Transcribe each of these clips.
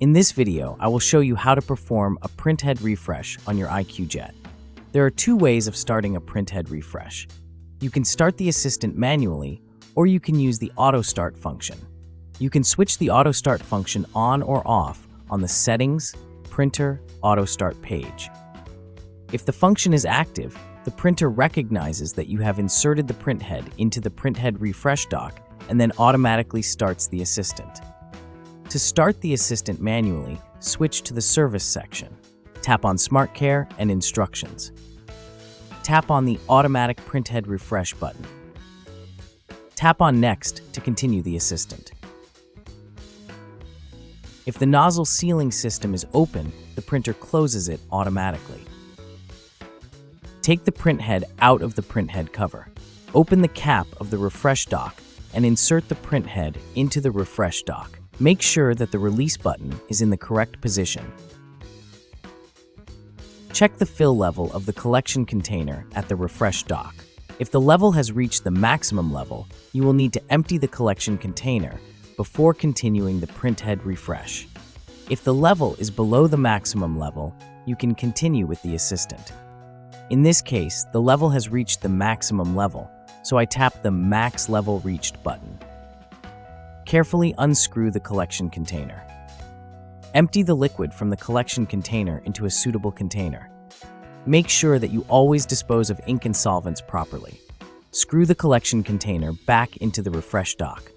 In this video, I will show you how to perform a printhead refresh on your inkjet. There are two ways of starting a printhead refresh. You can start the assistant manually, or you can use the auto start function. You can switch the auto start function on or off on the Settings, Printer, Auto Start page. If the function is active, the printer recognizes that you have inserted the printhead into the Printhead-Refresh dock and then automatically starts the assistant. To start the assistant manually, switch to the Service section. Tap on Smart Care and Instructions. Tap on the Automatic Printhead Refresh button. Tap on Next to continue the assistant. If the nozzle sealing system is open, the printer closes it automatically. Take the printhead out of the printhead cover. Open the cap of the refresh dock and insert the printhead into the refresh dock. Make sure that the release button is in the correct position. Check the fill level of the collection container at the refresh dock. If the level has reached the maximum level, you will need to empty the collection container before continuing the printhead refresh. If the level is below the maximum level, you can continue with the assistant. In this case, the level has reached the maximum level, so I tap the Max Level Reached button. Carefully unscrew the collection container. Empty the liquid from the collection container into a suitable container. Make sure that you always dispose of ink and solvents properly. Screw the collection container back into the refresh dock.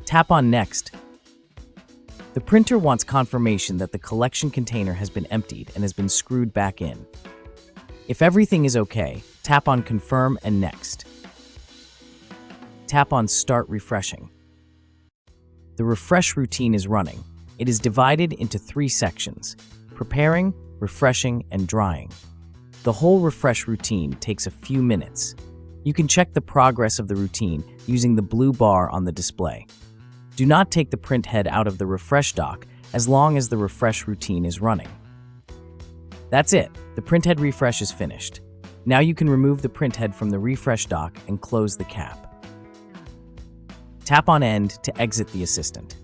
Tap on Next. The printer wants confirmation that the collection container has been emptied and has been screwed back in. If everything is okay, tap on Confirm and Next. Tap on Start Refreshing. The refresh routine is running. It is divided into 3 sections: preparing, refreshing, and drying. The whole refresh routine takes a few minutes. You can check the progress of the routine using the blue bar on the display. Do not take the printhead out of the refresh dock as long as the refresh routine is running. That's it. The printhead refresh is finished. Now you can remove the printhead from the refresh dock and close the cap. Tap on End to exit the assistant.